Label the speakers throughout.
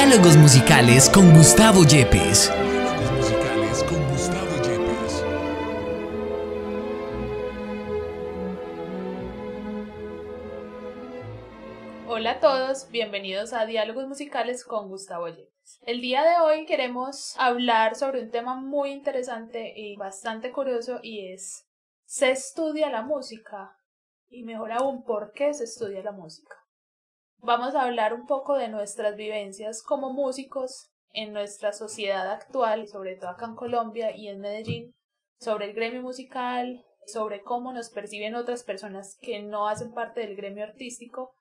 Speaker 1: Diálogos musicales con Gustavo Yepes.
Speaker 2: Hola a todos, bienvenidos a Diálogos Musicales con Gustavo Yepes. El día de hoy queremos hablar sobre un tema muy interesante y bastante curioso y es: ¿se estudia la música? Y mejor aún, ¿por qué se estudia la música? Vamos a hablar un poco de nuestras vivencias como músicos en nuestra sociedad actual, sobre todo acá en Colombia y en Medellín, sobre el gremio musical, sobre cómo nos perciben otras personas que no hacen parte del gremio artístico,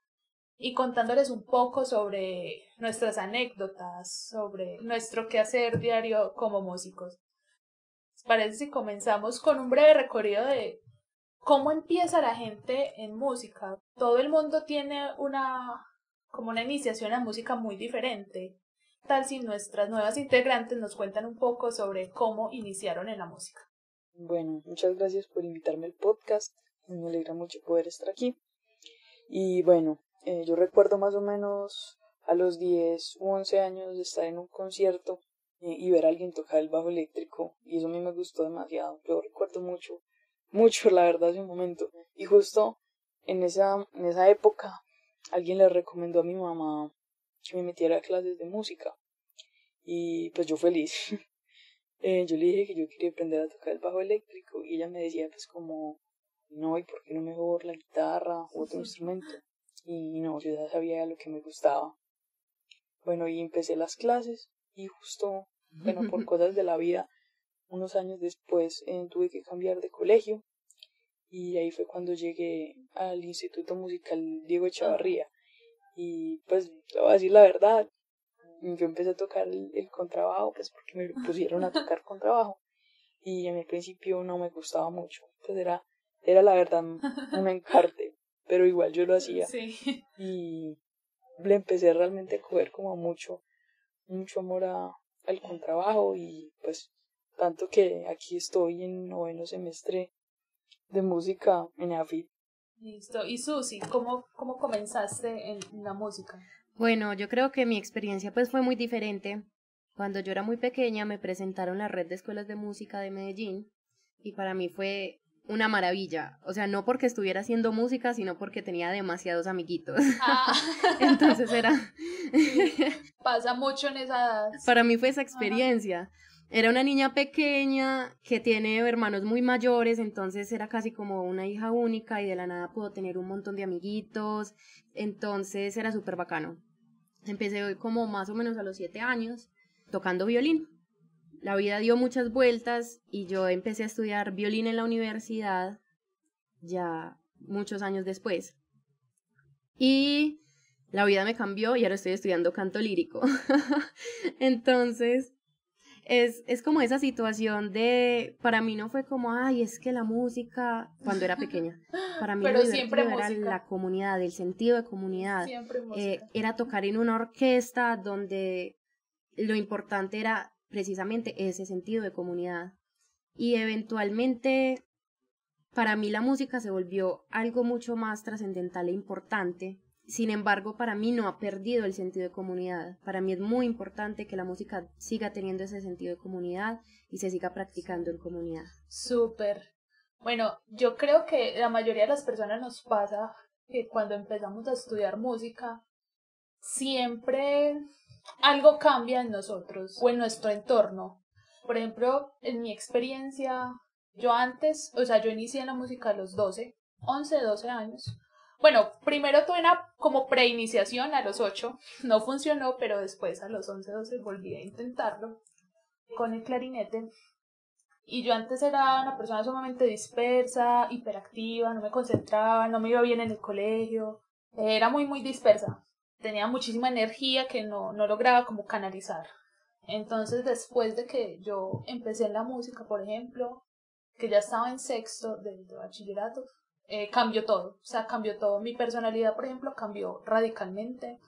Speaker 2: y contándoles un poco sobre nuestras anécdotas, sobre nuestro quehacer diario como músicos. ¿Les parece si comenzamos con un breve recorrido de cómo empieza la gente en música? Todo el mundo tiene como una iniciación a música muy diferente. Tal si nuestras nuevas integrantes nos cuentan un poco sobre cómo iniciaron en la música.
Speaker 3: Bueno, muchas gracias por invitarme al podcast. Me alegra mucho poder estar aquí. Y bueno, yo recuerdo más o menos a los 10 u 11 años de estar en un concierto y ver a alguien tocar el bajo eléctrico, y eso a mí me gustó demasiado. Yo recuerdo mucho, la verdad, ese momento. Y justo en esa época alguien le recomendó a mi mamá que me metiera a clases de música, y pues yo feliz. Yo le dije que yo quería aprender a tocar el bajo eléctrico y ella me decía pues como, no, ¿y por qué no mejor la guitarra u otro instrumento? Y no, yo ya sabía lo que me gustaba. Bueno, y empecé las clases y justo, bueno, por cosas de la vida, unos años después tuve que cambiar de colegio, y ahí fue cuando llegué al Instituto Musical Diego Echavarría. Y pues, te voy a decir la verdad, yo empecé a tocar el contrabajo pues porque me pusieron a tocar contrabajo, y en el principio no me gustaba mucho, pues era la verdad un encarte, pero igual yo lo hacía.
Speaker 2: Sí.
Speaker 3: Y le empecé realmente a coger como mucho amor al contrabajo, y pues tanto que aquí estoy en 9º semestre de música en AFIT.
Speaker 2: Listo. Y Susi, ¿cómo comenzaste en la música?
Speaker 4: Bueno, yo creo que mi experiencia pues fue muy diferente. Cuando yo era muy pequeña me presentaron la red de escuelas de música de Medellín y para mí fue una maravilla. O sea, no porque estuviera haciendo música, sino porque tenía demasiados amiguitos.
Speaker 2: Ah.
Speaker 4: Entonces era...
Speaker 2: Sí, pasa mucho en esa edad.
Speaker 4: Para mí fue esa
Speaker 2: Ajá.
Speaker 4: experiencia. Era una niña pequeña que tiene hermanos muy mayores, entonces era casi como una hija única y de la nada pudo tener un montón de amiguitos, entonces era súper bacano. Empecé como más o menos a los 7 años tocando violín. La vida dio muchas vueltas y yo empecé a estudiar violín en la universidad ya muchos años después. Y la vida me cambió y ahora estoy estudiando canto lírico. Entonces, es como esa situación de, para mí no fue como, ay, es que la música, cuando era pequeña, para mí
Speaker 2: Pero
Speaker 4: lo
Speaker 2: siempre
Speaker 4: divertido era
Speaker 2: música.
Speaker 4: la comunidad, el sentido de comunidad.
Speaker 2: Siempre música.
Speaker 4: Era tocar en una orquesta donde lo importante era precisamente ese sentido de comunidad. Y eventualmente, para mí la música se volvió algo mucho más trascendental e importante. Sin embargo, para mí no ha perdido el sentido de comunidad. Para mí es muy importante que la música siga teniendo ese sentido de comunidad y se siga practicando en comunidad.
Speaker 2: Súper. Bueno, yo creo que la mayoría de las personas nos pasa que cuando empezamos a estudiar música, siempre algo cambia en nosotros o en nuestro entorno. Por ejemplo, en mi experiencia, yo antes, yo inicié en la música a los 11, 12 años. Bueno, primero tuve una como preiniciación a los 8, no funcionó, pero después a los 11, 12 volví a intentarlo con el clarinete. Y yo antes era una persona sumamente dispersa, hiperactiva, no me concentraba, no me iba bien en el colegio, era muy, muy dispersa. Tenía muchísima energía que no lograba como canalizar. Entonces, después de que yo empecé en la música, por ejemplo, que ya estaba en sexto de bachillerato, cambió todo. O sea, cambió todo. Mi personalidad, por ejemplo, cambió radicalmente.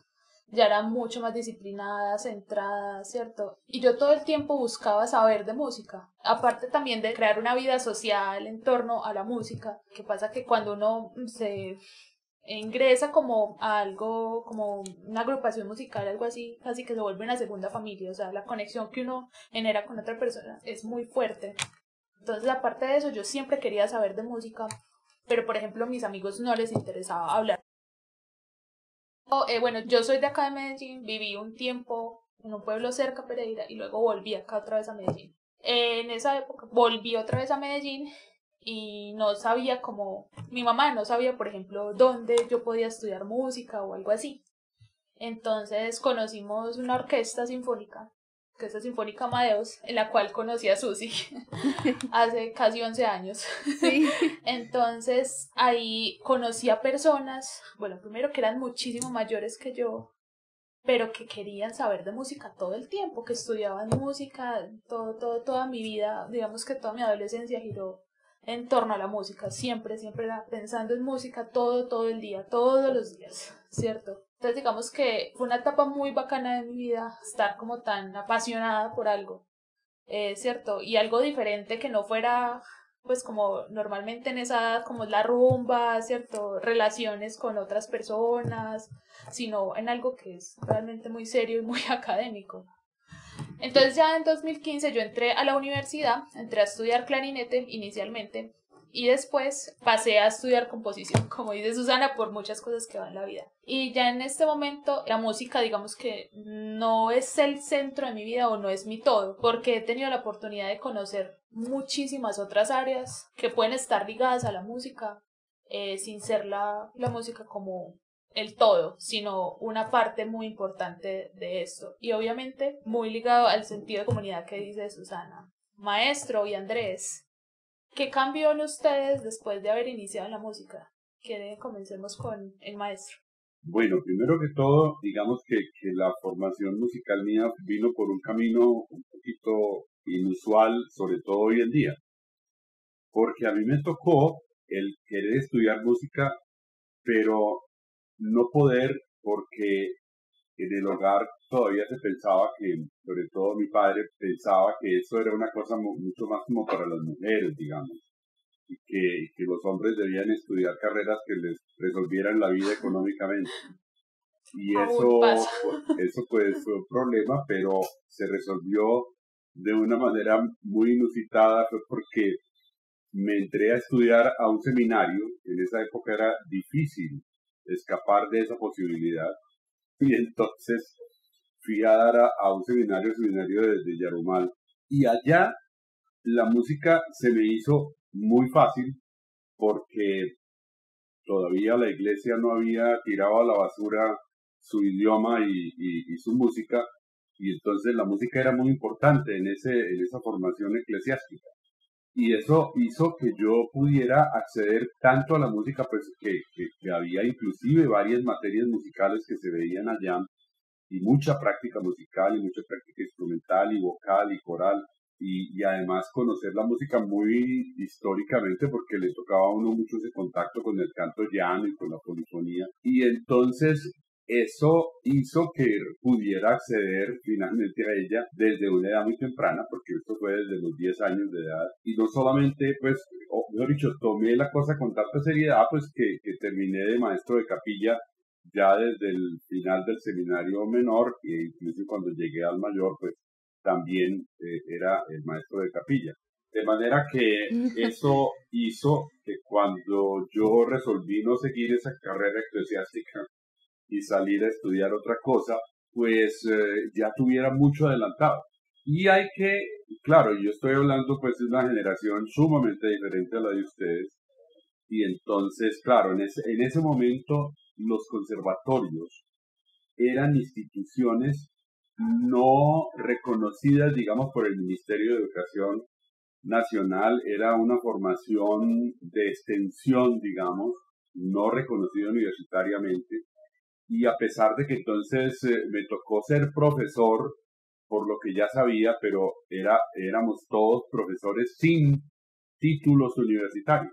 Speaker 2: Ya era mucho más disciplinada, centrada, ¿cierto? Y yo todo el tiempo buscaba saber de música. Aparte también de crear una vida social en torno a la música. Que pasa que cuando uno se ingresa como a algo, como una agrupación musical, algo así, casi que se vuelve una segunda familia, o sea, la conexión que uno genera con otra persona es muy fuerte. Entonces, aparte de eso, yo siempre quería saber de música, pero por ejemplo, a mis amigos no les interesaba hablar. Bueno, yo soy de acá de Medellín, viví un tiempo en un pueblo cerca, Pereira, y luego volví acá otra vez a Medellín. En esa época volví otra vez a Medellín y no sabía cómo, mi mamá no sabía, por ejemplo, dónde yo podía estudiar música o algo así. Entonces conocimos una orquesta sinfónica Amadeus, en la cual conocí a Susi hace casi 11 años.
Speaker 4: Sí.
Speaker 2: Entonces ahí conocí a personas, bueno, primero que eran muchísimo mayores que yo, pero que querían saber de música todo el tiempo, que estudiaban música, toda mi vida, digamos que toda mi adolescencia giró en torno a la música, siempre era pensando en música todo el día, todos los días, ¿cierto? Entonces digamos que fue una etapa muy bacana de mi vida, estar como tan apasionada por algo, ¿cierto? Y algo diferente que no fuera, pues como normalmente en esa edad, como es la rumba, ¿cierto? Relaciones con otras personas, sino en algo que es realmente muy serio y muy académico. Entonces ya en 2015 yo entré a la universidad, entré a estudiar clarinete inicialmente y después pasé a estudiar composición, como dice Susana, por muchas cosas que van en la vida. Y ya en este momento la música, digamos que no es el centro de mi vida o no es mi todo, porque he tenido la oportunidad de conocer muchísimas otras áreas que pueden estar ligadas a la música, sin ser la música como el todo, sino una parte muy importante de esto. Y obviamente muy ligado al sentido de comunidad que dice Susana. Maestro y Andrés, ¿qué cambió en ustedes después de haber iniciado en la música? Comencemos con el maestro.
Speaker 5: Bueno, primero que todo, digamos que la formación musical mía vino por un camino un poquito inusual, sobre todo hoy en día. Porque a mí me tocó el querer estudiar música, pero no poder, porque en el hogar todavía se pensaba que, sobre todo mi padre pensaba que eso era una cosa mucho más como para las mujeres, digamos, y que los hombres debían estudiar carreras que les resolvieran la vida económicamente. Y eso pues fue un problema, pero se resolvió de una manera muy inusitada, fue porque me entré a estudiar a un seminario. En esa época era difícil escapar de esa posibilidad, y entonces fui a dar a un seminario de Yarumal, y allá la música se me hizo muy fácil porque todavía la iglesia no había tirado a la basura su idioma y su música, y entonces la música era muy importante en esa formación eclesiástica. Y eso hizo que yo pudiera acceder tanto a la música, pues que había inclusive varias materias musicales que se veían allá, y mucha práctica musical, y mucha práctica instrumental, y vocal, y coral, y además conocer la música muy históricamente, porque le tocaba a uno mucho ese contacto con el canto llano y con la polifonía. Y entonces eso hizo que pudiera acceder finalmente a ella desde una edad muy temprana, porque esto fue desde los 10 años de edad. Y no solamente, pues, o mejor dicho, tomé la cosa con tanta seriedad, pues que terminé de maestro de capilla ya desde el final del seminario menor, e incluso cuando llegué al mayor, pues también era el maestro de capilla. De manera que eso hizo que cuando yo resolví no seguir esa carrera eclesiástica y salir a estudiar otra cosa, pues ya tuviera mucho adelantado. Y hay que, claro, yo estoy hablando pues de una generación sumamente diferente a la de ustedes, y entonces, claro, en ese momento los conservatorios eran instituciones no reconocidas, digamos, por el Ministerio de Educación Nacional. Era una formación de extensión, digamos, no reconocida universitariamente. Y a pesar de que entonces me tocó ser profesor, por lo que ya sabía, pero éramos todos profesores sin títulos universitarios,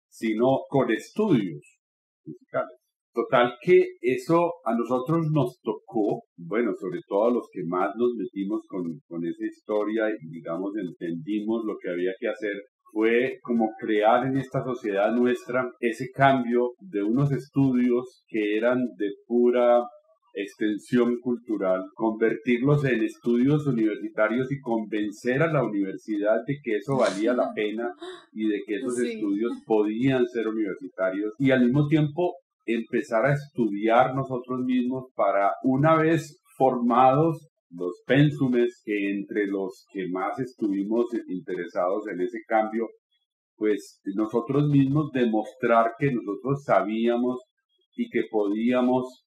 Speaker 5: sino con estudios musicales. Total que eso a nosotros nos tocó, bueno, sobre todo a los que más nos metimos con esa historia y digamos entendimos lo que había que hacer, fue como crear en esta sociedad nuestra ese cambio de unos estudios que eran de pura extensión cultural, convertirlos en estudios universitarios y convencer a la universidad de que eso valía la pena y de que esos estudios podían ser universitarios, y al mismo tiempo empezar a estudiar nosotros mismos para, una vez formados los pénsumes, que entre los que más estuvimos interesados en ese cambio, pues nosotros mismos demostrar que nosotros sabíamos y que podíamos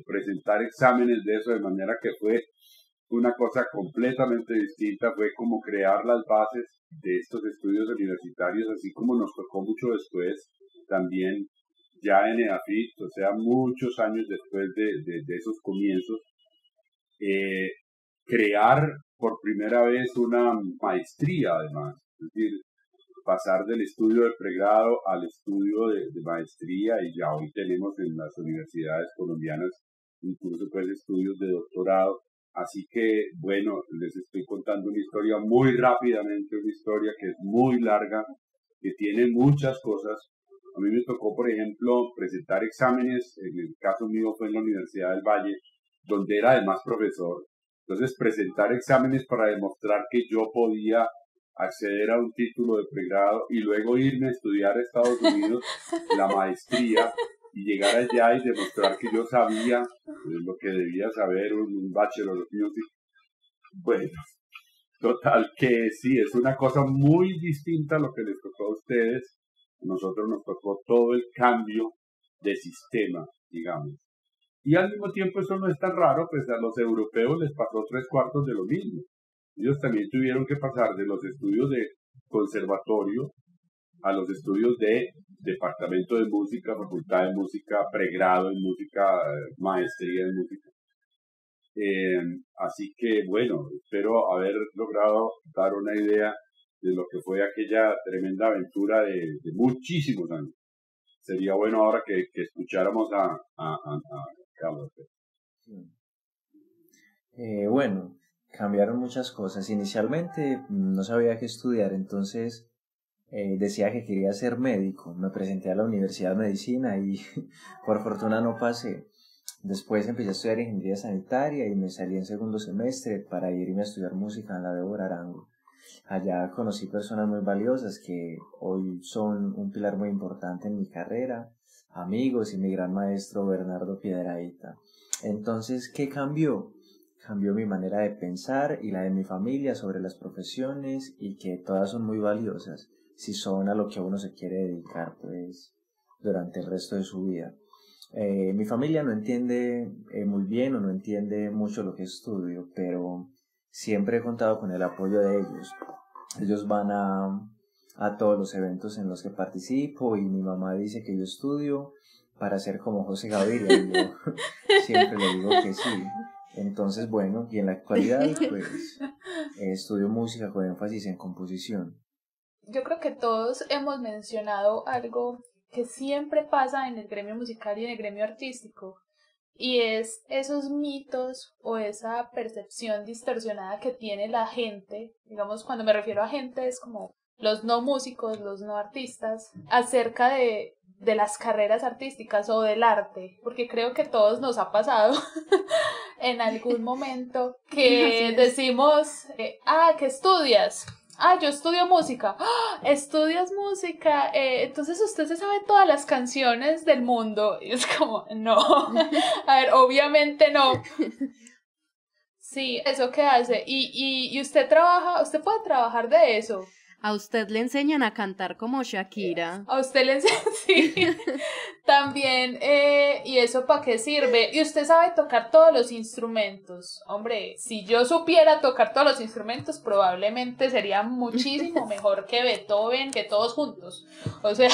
Speaker 5: presentar exámenes de eso, de manera que fue una cosa completamente distinta. Fue como crear las bases de estos estudios universitarios, así como nos tocó mucho después también ya en EAFIT, o sea, muchos años después de esos comienzos, crear por primera vez una maestría, además, es decir, pasar del estudio de pregrado al estudio de maestría, y ya hoy tenemos en las universidades colombianas incluso pues estudios de doctorado. Así que, bueno, les estoy contando una historia muy rápidamente, una historia que es muy larga, que tiene muchas cosas. A mí me tocó, por ejemplo, presentar exámenes, en el caso mío fue en la Universidad del Valle, donde era además profesor. Entonces, presentar exámenes para demostrar que yo podía acceder a un título de pregrado y luego irme a estudiar a Estados Unidos la maestría y llegar allá y demostrar que yo sabía lo que debía saber un Bachelor of Music. Bueno, total que sí, es una cosa muy distinta a lo que les tocó a ustedes. A nosotros nos tocó todo el cambio de sistema, digamos. Y al mismo tiempo eso no es tan raro, pues a los europeos les pasó 3/4 de lo mismo. Ellos también tuvieron que pasar de los estudios de conservatorio a los estudios de departamento de música, facultad de música, pregrado en música, maestría en música. Así que, bueno, espero haber logrado dar una idea de lo que fue aquella tremenda aventura de muchísimos años. Sería bueno ahora que escucháramos a Carlos.
Speaker 6: Bueno, cambiaron muchas cosas. Inicialmente no sabía qué estudiar, entonces decía que quería ser médico. Me presenté a la Universidad de Medicina y por fortuna no pasé. Después empecé a estudiar ingeniería sanitaria y me salí en segundo semestre para irme a estudiar música en la Débora Arango. Allá conocí personas muy valiosas que hoy son un pilar muy importante en mi carrera, amigos y mi gran maestro Bernardo Piedrahita. Entonces, ¿qué cambió? Cambió mi manera de pensar y la de mi familia sobre las profesiones, y que todas son muy valiosas si son a lo que uno se quiere dedicar pues durante el resto de su vida. Mi familia no entiende muy bien o no entiende mucho lo que estudio, pero siempre he contado con el apoyo de ellos. Ellos van a todos los eventos en los que participo, y mi mamá dice que yo estudio para ser como José Gaviria, y yo siempre le digo que sí. Entonces, bueno, y en la actualidad pues estudio música con énfasis en composición.
Speaker 2: Yo creo que todos hemos mencionado algo que siempre pasa en el gremio musical y en el gremio artístico, y es esos mitos o esa percepción distorsionada que tiene la gente. Digamos, cuando me refiero a gente es como los no músicos, los no artistas, acerca de las carreras artísticas o del arte, porque creo que todos nos ha pasado en algún momento que decimos, ¿qué estudias? Yo estudio música. ¿Estudias música? Entonces usted se sabe todas las canciones del mundo. Y es como, no. A ver, obviamente no. Sí, ¿eso qué hace? Y usted puede trabajar de eso.
Speaker 4: A usted le enseñan a cantar como Shakira.
Speaker 2: A usted le enseñan, sí. También, ¿y eso para qué sirve? Y usted sabe tocar todos los instrumentos. Hombre, si yo supiera tocar todos los instrumentos, probablemente sería muchísimo mejor que Beethoven, que todos juntos. O sea,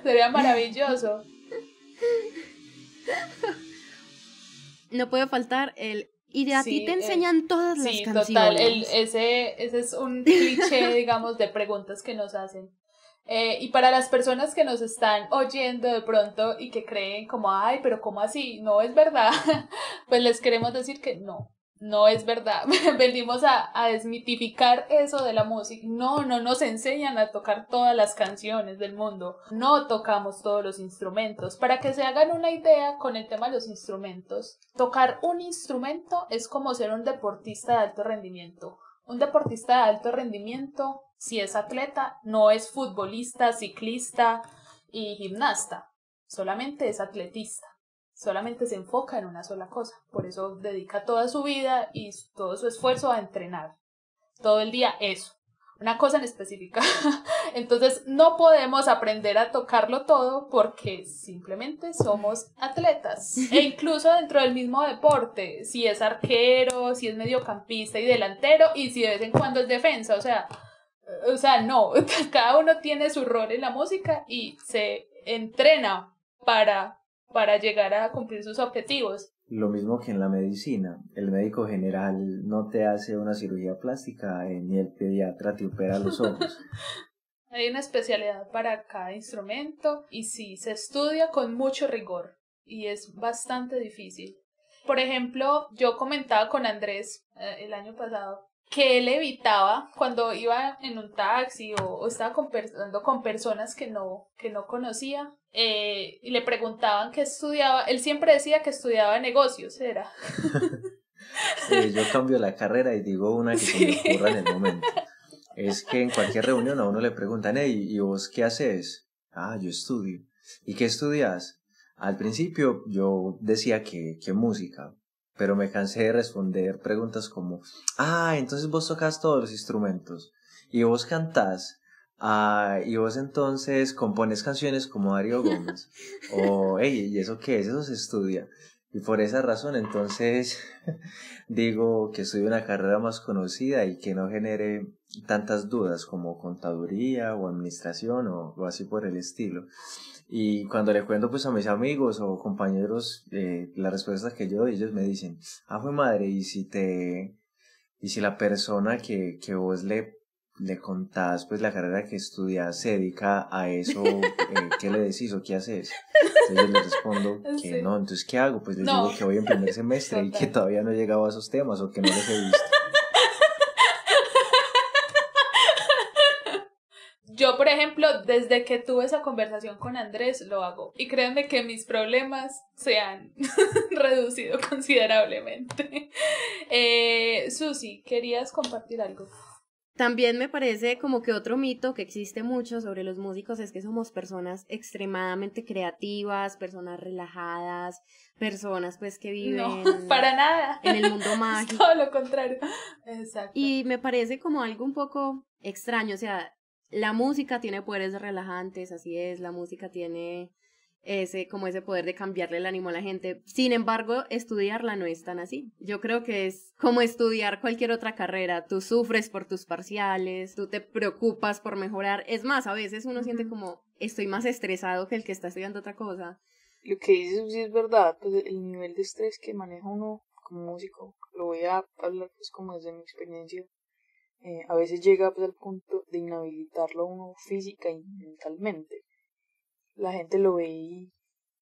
Speaker 2: sería maravilloso.
Speaker 4: No puede faltar el... Y a ti te enseñan todas las canciones. Sí,
Speaker 2: total. Ese es un cliché, digamos, de preguntas que nos hacen. Y para las personas que nos están oyendo de pronto y que creen como, pero ¿cómo así? No es verdad. Pues les queremos decir que no. No es verdad. Venimos a desmitificar eso de la música. No nos enseñan a tocar todas las canciones del mundo. No tocamos todos los instrumentos. Para que se hagan una idea con el tema de los instrumentos, tocar un instrumento es como ser un deportista de alto rendimiento. Un deportista de alto rendimiento, si es atleta, no es futbolista, ciclista y gimnasta. Solamente es atletista. Solamente se enfoca en una sola cosa, por eso dedica toda su vida y todo su esfuerzo a entrenar, todo el día eso, una cosa en específica. Entonces no podemos aprender a tocarlo todo porque simplemente somos atletas, e incluso dentro del mismo deporte, si es arquero, si es mediocampista y delantero, y si de vez en cuando es defensa, o sea, no, cada uno tiene su rol en la música y se entrena para llegar a cumplir sus objetivos.
Speaker 6: Lo mismo que en la medicina, el médico general no te hace una cirugía plástica, ni el pediatra te opera los ojos.
Speaker 2: Hay una especialidad para cada instrumento y sí, se estudia con mucho rigor y es bastante difícil. Por ejemplo, yo comentaba con Andrés el año pasado que él evitaba cuando iba en un taxi o estaba conversando con personas que no conocía y le preguntaban qué estudiaba. Él siempre decía que estudiaba negocios, ¿era?
Speaker 6: Yo cambio la carrera y digo una que se me ocurra en el momento. Es que en cualquier reunión a uno le preguntan, hey, ¿y vos qué haces? Ah, yo estudio. ¿Y qué estudias? Al principio yo decía que música, pero me cansé de responder preguntas como, entonces vos tocas todos los instrumentos, y vos cantás, y vos entonces compones canciones como Darío Gómez, o, hey, ¿y eso qué es? Eso se estudia. Y por esa razón entonces digo que estudio una carrera más conocida y que no genere tantas dudas como contaduría o administración o así por el estilo. Y cuando le cuento pues a mis amigos o compañeros la respuesta que yo doy, ellos me dicen, fue madre, y si la persona que vos le contás pues la carrera que estudias se dedica a eso, ¿qué le decís o qué haces? Entonces yo les respondo que sí. No, entonces ¿qué hago? Pues les digo que voy en primer semestre y que todavía no he llegado a esos temas o que no los he visto.
Speaker 2: Yo, por ejemplo, desde que tuve esa conversación con Andrés, lo hago. Y créanme que mis problemas se han reducido considerablemente. Susi, ¿querías compartir algo?
Speaker 4: También me parece como que otro mito que existe mucho sobre los músicos es que somos personas extremadamente creativas, personas relajadas, personas pues que viven
Speaker 2: no, para nada.
Speaker 4: En el mundo mágico.
Speaker 2: Todo lo contrario. Exacto.
Speaker 4: Y me parece como algo un poco extraño, o sea, la música tiene poderes relajantes, así es, la música tiene ese poder de cambiarle el ánimo a la gente. Sin embargo, estudiarla no es tan así. Yo creo que es como estudiar cualquier otra carrera. Tú sufres por tus parciales, tú te preocupas por mejorar. Es más, a veces uno siente como, estoy más estresado que el que está estudiando otra cosa.
Speaker 3: Lo que dices sí es verdad, pues el nivel de estrés que maneja uno como músico, lo voy a hablar pues como desde mi experiencia, a veces llega pues al punto de inhabilitarlo a uno física y mentalmente. La gente lo ve y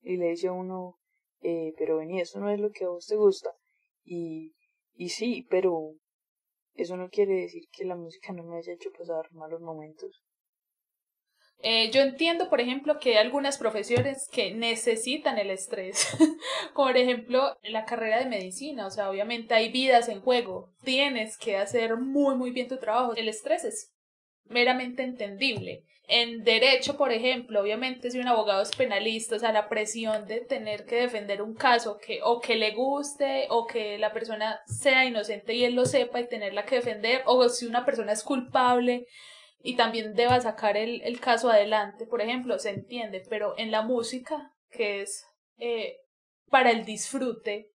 Speaker 3: le dice a uno, pero vení, eso no es lo que a vos te gusta. Y sí, pero eso no quiere decir que la música no me haya hecho pasar malos momentos.
Speaker 2: Yo entiendo, por ejemplo, que hay algunas profesiones que necesitan el estrés, como por ejemplo la carrera de medicina, o sea, obviamente hay vidas en juego, tienes que hacer muy muy bien tu trabajo, el estrés es meramente entendible. En derecho, por ejemplo, obviamente si un abogado es penalista, o sea, la presión de tener que defender un caso que le guste o que la persona sea inocente y él lo sepa y tenerla que defender, o si una persona es culpable y también deba sacar el caso adelante, por ejemplo, se entiende, pero en la música, que es para el disfrute,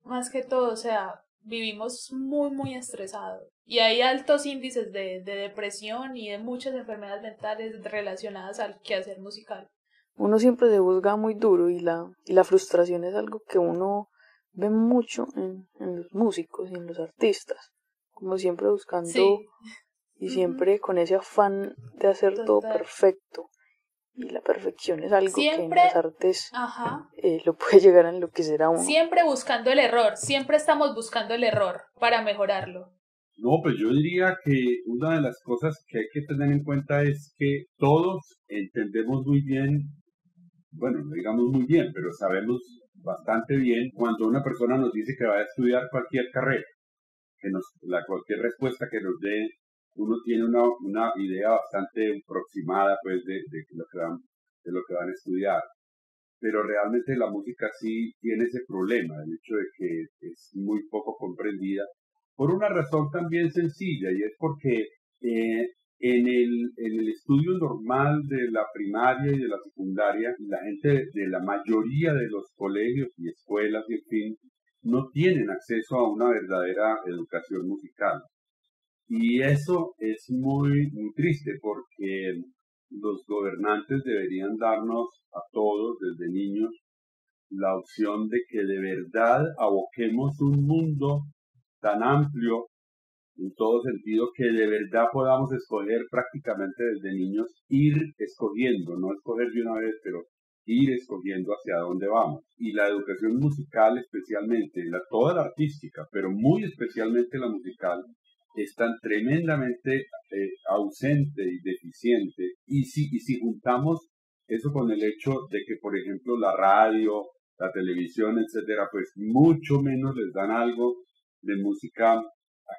Speaker 2: más que todo, o sea, vivimos muy, muy estresados. Y hay altos índices de depresión y de muchas enfermedades mentales relacionadas al quehacer musical.
Speaker 3: Uno siempre se juzga muy duro y la frustración es algo que uno ve mucho en los músicos y en los artistas. Como siempre buscando... Sí. Y siempre con ese afán de hacer todo perfecto. y la perfección es algo que en
Speaker 2: Siempre,
Speaker 3: las artes
Speaker 2: ajá,
Speaker 3: lo puede llegar a enloquecer a uno.
Speaker 2: siempre buscando el error, siempre estamos buscando el error para mejorarlo.
Speaker 5: No, pues yo diría que una de las cosas que hay que tener en cuenta es que todos entendemos muy bien, bueno, no digamos muy bien, pero sabemos bastante bien cuando una persona nos dice que va a estudiar cualquier carrera, cualquier respuesta que nos dé, uno tiene una idea bastante aproximada pues de lo que van a estudiar. Pero realmente la música sí tiene ese problema, el hecho de que es muy poco comprendida, por una razón también sencilla, y es porque en el estudio normal de la primaria y de la secundaria, la gente de la mayoría de los colegios y escuelas, y en fin, no tienen acceso a una verdadera educación musical. Y eso es muy, muy triste porque los gobernantes deberían darnos a todos, desde niños, la opción de que de verdad aboquemos un mundo tan amplio en todo sentido que de verdad podamos escoger prácticamente desde niños, ir escogiendo, no escoger de una vez, pero ir escogiendo hacia dónde vamos. Y la educación musical especialmente, toda la artística, pero muy especialmente la musical, es tan tremendamente ausente y deficiente. Y si juntamos eso con el hecho de que, por ejemplo, la radio, la televisión, etcétera, pues mucho menos les dan algo de música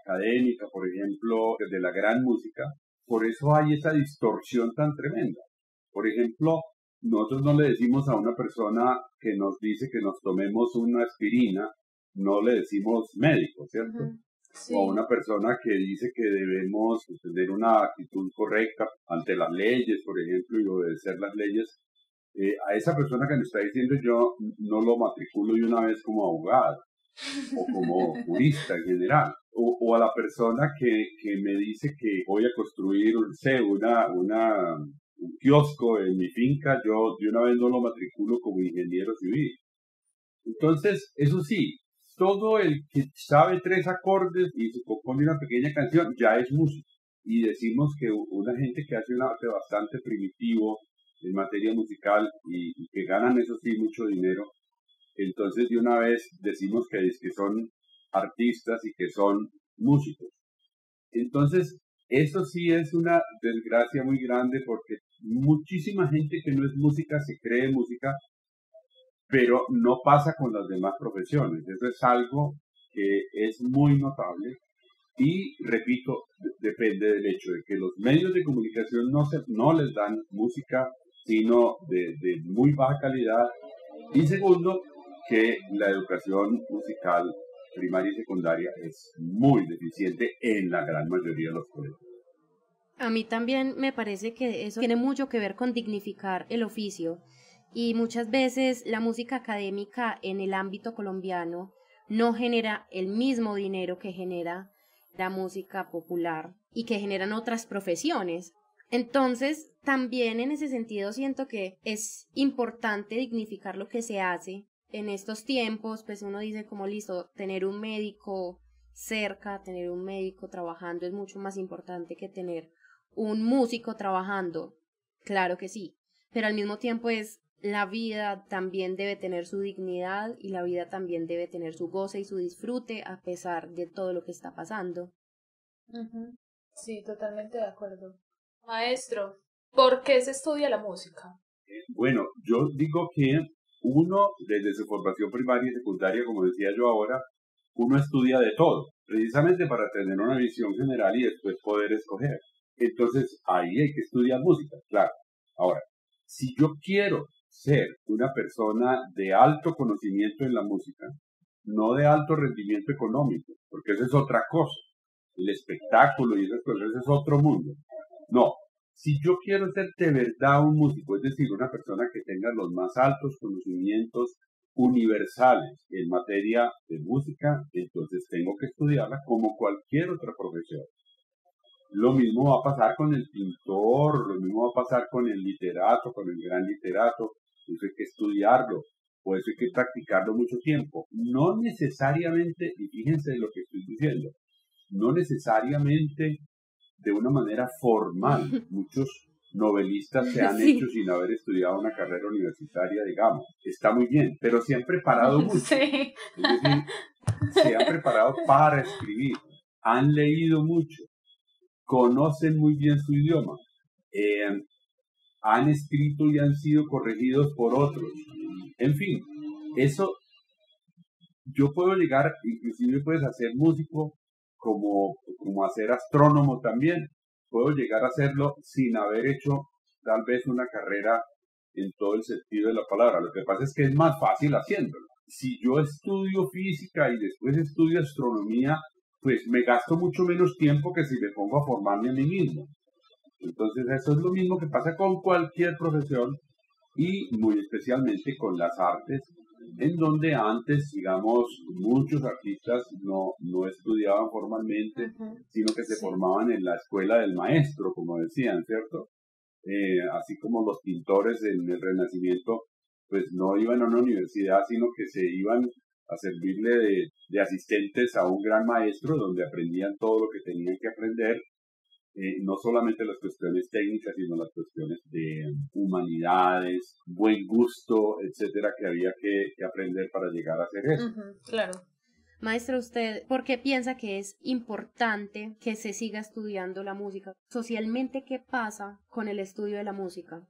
Speaker 5: académica, por ejemplo, de la gran música, por eso hay esa distorsión tan tremenda. Por ejemplo, nosotros no le decimos a una persona que nos dice que nos tomemos una aspirina, no le decimos médico, ¿cierto?
Speaker 2: Sí.
Speaker 5: O a una persona que dice que debemos tener una actitud correcta ante las leyes, por ejemplo, y obedecer las leyes. A esa persona que me está diciendo yo no lo matriculo de una vez como abogado o como jurista en general. O a la persona que me dice que voy a construir, un kiosco en mi finca, yo de una vez no lo matriculo como ingeniero civil. Entonces, eso sí, todo el que sabe 3 acordes y se compone una pequeña canción ya es músico. Y decimos que una gente que hace un arte bastante primitivo en materia musical y que ganan, eso sí, mucho dinero, entonces de una vez decimos que son artistas y que son músicos. Entonces, eso sí es una desgracia muy grande porque muchísima gente que no es música se cree música, pero no pasa con las demás profesiones. Eso es algo que es muy notable y, repito, depende del hecho de que los medios de comunicación no les dan música, sino de muy baja calidad. Y segundo, que la educación musical primaria y secundaria es muy deficiente en la gran mayoría de los colegios.
Speaker 4: A mí también me parece que eso tiene mucho que ver con dignificar el oficio, y muchas veces la música académica en el ámbito colombiano no genera el mismo dinero que genera la música popular y que generan otras profesiones. Entonces, también en ese sentido siento que es importante dignificar lo que se hace. En estos tiempos, pues uno dice como listo, tener un médico cerca, tener un médico trabajando es mucho más importante que tener un músico trabajando. Claro que sí, pero al mismo tiempo la vida también debe tener su dignidad y la vida también debe tener su goce y su disfrute a pesar de todo lo que está pasando.
Speaker 2: Sí, totalmente de acuerdo. Maestro, ¿por qué se estudia la música?
Speaker 5: Bueno, yo digo que uno, desde su formación primaria y secundaria, como decía yo ahora, uno estudia de todo, precisamente para tener una visión general y después poder escoger. Entonces, ahí hay que estudiar música, claro. Ahora, si yo quiero ser una persona de alto conocimiento en la música, no de alto rendimiento económico, porque eso es otra cosa. El espectáculo y esas cosas, eso es otro mundo. No, si yo quiero ser de verdad un músico, es decir, una persona que tenga los más altos conocimientos universales en materia de música, entonces tengo que estudiarla como cualquier otra profesión. Lo mismo va a pasar con el pintor, lo mismo va a pasar con el literato, con el gran literato. Eso hay que estudiarlo, por eso hay que practicarlo mucho tiempo. No necesariamente, y fíjense lo que estoy diciendo, no necesariamente de una manera formal. Muchos novelistas se han
Speaker 4: Sí.
Speaker 5: hecho sin haber estudiado una carrera universitaria, digamos. Está muy bien, pero se han preparado mucho.
Speaker 2: Sí.
Speaker 5: Es decir, se han preparado para escribir, han leído mucho, conocen muy bien su idioma, han escrito y han sido corregidos por otros. En fin, eso yo puedo llegar, inclusive puedes hacer músico como hacer astrónomo también. Puedo llegar a hacerlo sin haber hecho tal vez una carrera en todo el sentido de la palabra. Lo que pasa es que es más fácil haciéndolo. Si yo estudio física y después estudio astronomía, pues me gasto mucho menos tiempo que si me pongo a formarme a mí mismo. Entonces eso es lo mismo que pasa con cualquier profesión y muy especialmente con las artes, en donde antes, digamos, muchos artistas no estudiaban formalmente, sino que se formaban en la escuela del maestro, como decían, ¿cierto? Así como los pintores en el Renacimiento, pues no iban a una universidad, sino que se iban a servirle de asistentes a un gran maestro, donde aprendían todo lo que tenían que aprender, no solamente las cuestiones técnicas, sino las cuestiones de humanidades, buen gusto, etcétera, que había que aprender para llegar a hacer eso.
Speaker 2: Claro.
Speaker 4: Maestro, ¿usted por qué piensa que es importante que se siga estudiando la música? Socialmente, ¿qué pasa con el estudio de la música?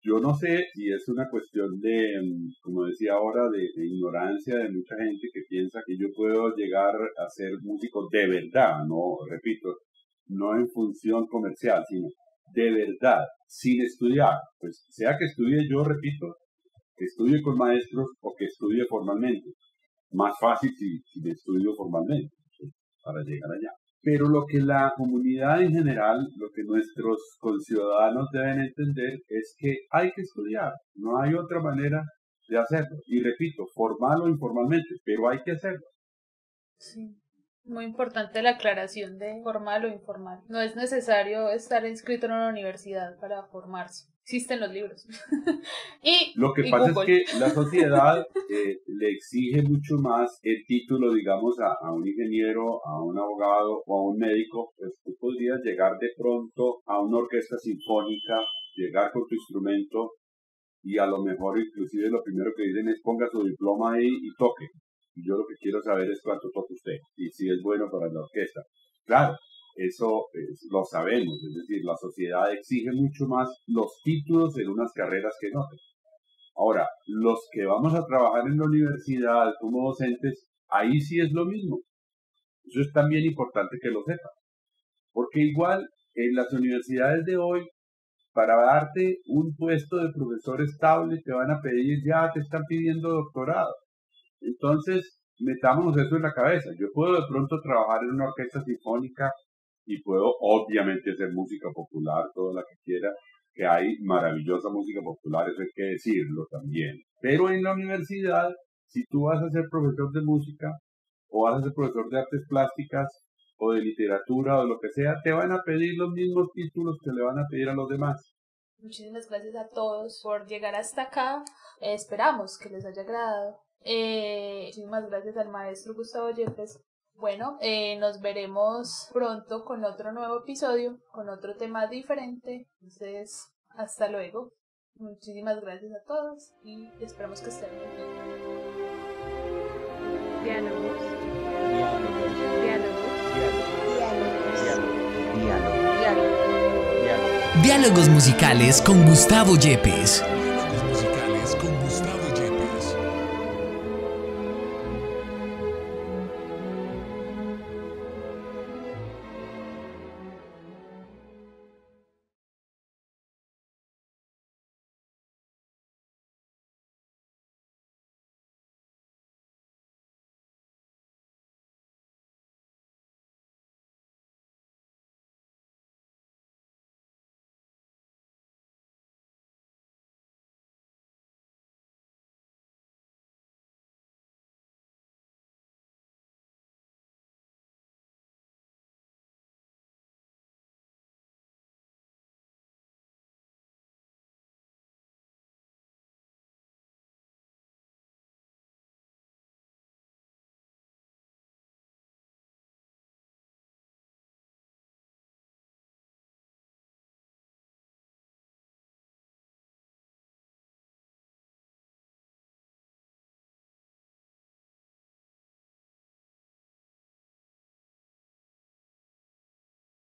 Speaker 5: Yo no sé si es una cuestión de, como decía ahora, de ignorancia de mucha gente que piensa que yo puedo llegar a ser músico de verdad, no, repito, no en función comercial, sino de verdad, sin estudiar. Pues sea que estudie yo, repito, que estudie con maestros o que estudie formalmente. Más fácil si me estudio formalmente, pues, para llegar allá. Pero lo que la comunidad en general, lo que nuestros conciudadanos deben entender es que hay que estudiar, no hay otra manera de hacerlo. Y repito, formal o informalmente, pero hay que hacerlo.
Speaker 2: Sí. Muy importante la aclaración de formal o informal. No es necesario estar inscrito en una universidad para formarse. Existen los libros.
Speaker 5: Lo que
Speaker 2: y
Speaker 5: pasa
Speaker 2: Google.
Speaker 5: es que la sociedad le exige mucho más el título, digamos, a un ingeniero, a un abogado o a un médico. Pues tú podrías llegar de pronto a una orquesta sinfónica, llegar con tu instrumento y a lo mejor inclusive lo primero que dicen es ponga su diploma ahí y toque. Y yo lo que quiero saber es cuánto toca usted y si es bueno para la orquesta. Claro, eso lo sabemos, es decir, la sociedad exige mucho más los títulos en unas carreras que en otras. Ahora, los que vamos a trabajar en la universidad como docentes, ahí sí es lo mismo. Eso es también importante que lo sepan. Porque igual en las universidades de hoy, para darte un puesto de profesor estable, te van a pedir, ya te están pidiendo doctorado. Entonces, metámonos eso en la cabeza. Yo puedo de pronto trabajar en una orquesta sinfónica y puedo obviamente hacer música popular, toda la que quiera, que hay maravillosa música popular, eso hay que decirlo también. Pero en la universidad, si tú vas a ser profesor de música o vas a ser profesor de artes plásticas o de literatura o lo que sea, te van a pedir los mismos títulos que le van a pedir a los demás.
Speaker 2: Muchísimas gracias a todos por llegar hasta acá. Esperamos que les haya agradado. Muchísimas gracias al maestro Gustavo Yepes. Bueno, nos veremos pronto con otro nuevo episodio, con otro tema diferente. Entonces, hasta luego. Muchísimas gracias a todos y esperamos que estén muy bien.
Speaker 4: Diálogos.
Speaker 1: Diálogos musicales con Gustavo Yepes.